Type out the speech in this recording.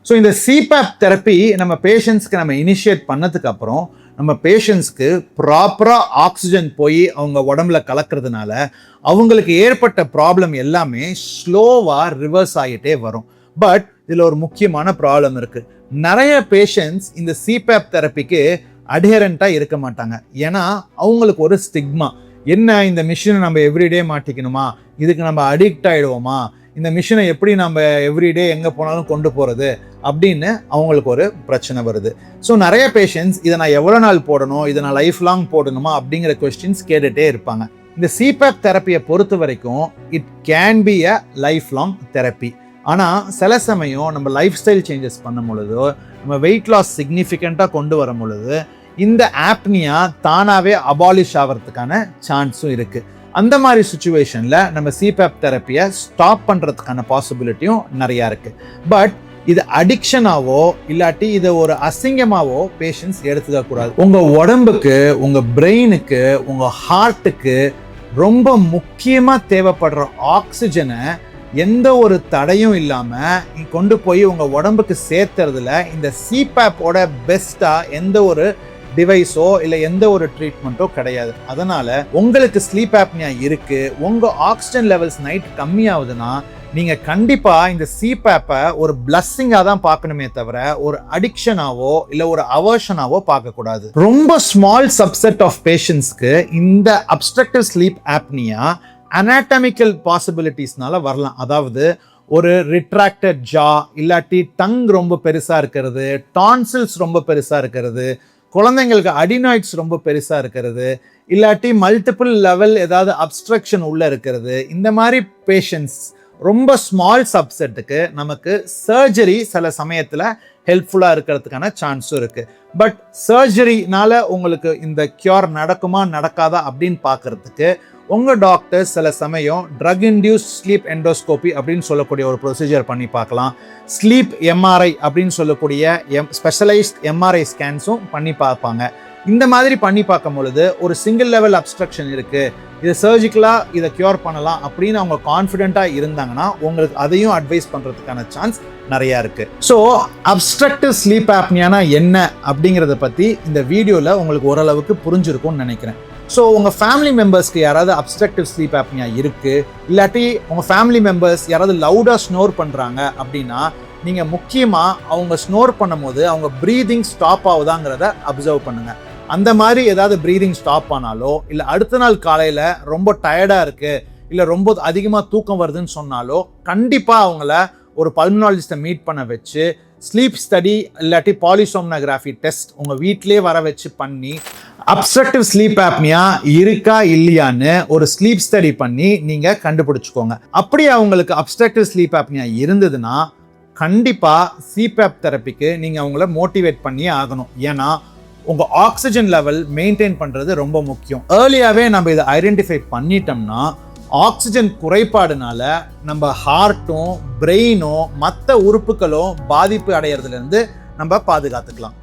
So இந்த CPAP therapy நம்ம பேஷண்ட்ஸ்க்கு நம்ம இனிஷியேட் பண்ணதுக்கு அப்புறம் நம்ம பேஷண்ட்ஸ்க்கு ப்ராப்பராக ஆக்சிஜன் போய் அவங்க உடம்புல கலக்கிறதுனால அவங்களுக்கு ஏற்பட்ட ப்ராப்ளம் எல்லாமே ஸ்லோவாக ரிவர்ஸ் ஆகிட்டே வரும். பட் இதில் ஒரு முக்கியமான ப்ராப்ளம் இருக்குது. நிறைய பேஷண்ட்ஸ் இந்த சிபேப் தெரப்பிக்கு அட்ஹரண்ட்டாக இருக்க மாட்டாங்க. ஏன்னா அவங்களுக்கு ஒரு ஸ்டிக்மா, என்ன இந்த மிஷினை நம்ம எவ்ரிடே மாட்டிக்கணுமா, இதுக்கு நம்ம அடிக்ட் ஆகிடுவோமா, இந்த மிஷினை எப்படி நம்ம எவ்ரிடே எங்கே போனாலும் கொண்டு போகிறது அப்படின்னு அவங்களுக்கு ஒரு பிரச்சனை வருது. ஸோ நிறைய பேஷண்ட்ஸ் இதை நான் எவ்வளோ நாள் போடணும், இதை நான் லைஃப் லாங் போடணுமா அப்படிங்கிற கொஸ்டின்ஸ் கேட்டுகிட்டே இருப்பாங்க. இந்த சிபேப் தெரப்பியை பொறுத்த வரைக்கும் it can be a life long therapy. ஆனால் சில சமயம் நம்ம லைஃப் ஸ்டைல் சேஞ்சஸ் பண்ணும் பொழுதோ, நம்ம வெயிட் லாஸ் சிக்னிஃபிகண்ட்டாக கொண்டு வரும் பொழுது இந்த ஆப்னியா தானாகவே அபாலிஷ் ஆகிறதுக்கான சான்ஸும் இருக்குது. அந்த மாதிரி சுச்சுவேஷனில் நம்ம சிபேப் தெரப்பியை ஸ்டாப் பண்ணுறதுக்கான பாசிபிலிட்டியும் நிறையா இருக்குது. பட் இது அடிக்ஷனாவோ இல்லாட்டி இதை ஒரு அசிங்கமாவோ பேஷண்ட்ஸ் எடுத்துக்கக்கூடாது. உங்கள் உடம்புக்கு, உங்கள் பிரெயினுக்கு, உங்கள் ஹார்ட்டுக்கு ரொம்ப முக்கியமாக தேவைப்படுற ஆக்சிஜனை எந்த ஒரு தடையும் இல்லாமல் கொண்டு போய் உங்கள் உடம்புக்கு சேர்த்துறதுல இந்த சிபேப்போட பெஸ்ட்டாக எந்த ஒரு டிவைஸோ இல்லை எந்த ஒரு ட்ரீட்மெண்ட்டோ கிடையாது. அதனால் உங்களுக்கு ஸ்லீப் ஆப்னியா இருக்குது, உங்கள் ஆக்சிஜன் லெவல்ஸ் நைட் கம்மியாகுதுன்னா நீங்கள் கண்டிப்பாக இந்த சிபேப்பை ஒரு பிளஸ்ஸிங்காக தான் பார்க்கணுமே தவிர ஒரு அடிக்ஷனாவோ இல்லை ஒரு அவர்ஷனாவோ பார்க்கக்கூடாது. ரொம்ப ஸ்மால் சப்செட் ஆஃப் பேஷண்ட்ஸ்க்கு இந்த அப்ஸ்ட்ரக்டிவ் ஸ்லீப் ஆப்னியா அனாட்டமிக்கல் பாசிபிலிட்டிஸ்னால வரலாம். அதாவது ஒரு ரிட்ராக்டட் ஜா, இல்லாட்டி டங் ரொம்ப பெருசாக இருக்கிறது, டான்சில்ஸ் ரொம்ப பெருசாக இருக்கிறது, குழந்தைங்களுக்கு அடினாய்ட்ஸ் ரொம்ப பெருசாக இருக்கிறது, இல்லாட்டி மல்டிபிள் லெவல் ஏதாவது அப்ஸ்ட்ரக்ஷன் உள்ளே இருக்கிறது. இந்த மாதிரி பேஷண்ட்ஸ் ரொம்ப ஸ்மால் சப்செட்டுக்கு நமக்கு சர்ஜரி சில சமயத்தில் ஹெல்ப்ஃபுல்லாக இருக்கிறதுக்கான சான்ஸும் இருக்குது. பட் சர்ஜரினால உங்களுக்கு இந்த கியூர் நடக்குமா நடக்காதா அப்படின்னு பார்க்கறதுக்கு உங்கள் டாக்டர் சில சமயம் ட்ரக் இன்டியூஸ் ஸ்லீப் எண்டோஸ்கோபி அப்படின்னு சொல்லக்கூடிய ஒரு ப்ரொசீஜர் பண்ணி பார்க்கலாம். ஸ்லீப் எம்ஆர்ஐ அப்படின்னு சொல்லக்கூடிய ஸ்பெஷலைஸ்ட் எம்ஆர்ஐ ஸ்கேன்ஸும் பண்ணி பார்ப்பாங்க. இந்த மாதிரி பண்ணி பார்க்கும் பொழுது ஒரு சிங்கிள் லெவல் அப்ஸ்ட்ரக்ஷன் இருக்குது, இதை சர்ஜிக்கலாக இதை க்யூர் பண்ணலாம் அப்படின்னு அவங்க கான்ஃபிடென்ட்டாக இருந்தாங்கன்னா உங்களுக்கு அதையும் அட்வைஸ் பண்ணுறதுக்கான சான்ஸ் நிறையா இருக்குது. ஸோ அப்ஸ்ட்ரக்டிவ் ஸ்லீப் ஆப்னியானா என்ன அப்படிங்கிறத பற்றி இந்த வீடியோவில் உங்களுக்கு ஓரளவுக்கு புரிஞ்சிருக்கும்னு நினைக்கிறேன். ஸோ உங்கள் ஃபேமிலி மெம்பர்ஸ்க்கு யாராவது அப்ஸ்ட்ரக்டிவ் ஸ்லீப் ஆப்னியா இருக்குது, இல்லாட்டி உங்கள் ஃபேமிலி மெம்பர்ஸ் யாராவது லவுடாக ஸ்னோர் பண்ணுறாங்க அப்படின்னா நீங்கள் முக்கியமாக அவங்க ஸ்னோர் பண்ணும்போது அவங்க ப்ரீதிங் ஸ்டாப் ஆகுதாங்கிறத அப்சர்வ் பண்ணுங்கள். அந்த மாதிரி ஏதாவது ப்ரீதிங் ஸ்டாப் ஆனாலோ, இல்லை அடுத்த நாள் காலையில் ரொம்ப டயர்டாக இருக்குது, இல்லை ரொம்ப அதிகமாக தூக்கம் வருதுன்னு சொன்னாலோ கண்டிப்பாக அவங்கள ஒரு பல்மனாலஜிஸ்ட்டை மீட் பண்ண வச்சு ஸ்லீப் ஸ்டடி இல்லாட்டி பாலிசோம்னோகிராஃபி டெஸ்ட் உங்கள் வீட்டிலே வர வச்சு பண்ணி அப்ஸ்ட்ரக்டிவ் ஸ்லீப் ஆப்னியா இருக்கா இல்லையான்னு ஒரு ஸ்லீப் ஸ்டடி பண்ணி நீங்கள் கண்டுபிடிச்சிக்கோங்க. அப்படி அவங்களுக்கு அப்ஸ்ட்ரக்டிவ் ஸ்லீப் ஆப்னியா இருந்ததுன்னா கண்டிப்பாக சிபேப் தெரப்பிக்கு நீங்கள் அவங்கள மோட்டிவேட் பண்ணியே ஆகணும். ஏன்னா உங்கள் ஆக்சிஜன் லெவல் மெயின்டைன் பண்ணுறது ரொம்ப முக்கியம். ஏர்லியாகவே நம்ம இதை ஐடென்டிஃபை பண்ணிட்டோம்னா ஆக்சிஜன் குறைபாடுனால நம்ம ஹார்ட்டும் பிரெயினும் மற்ற உறுப்புகளும் பாதிப்பு அடைகிறதுலேருந்து நம்ம பாதுகாத்துக்கலாம்.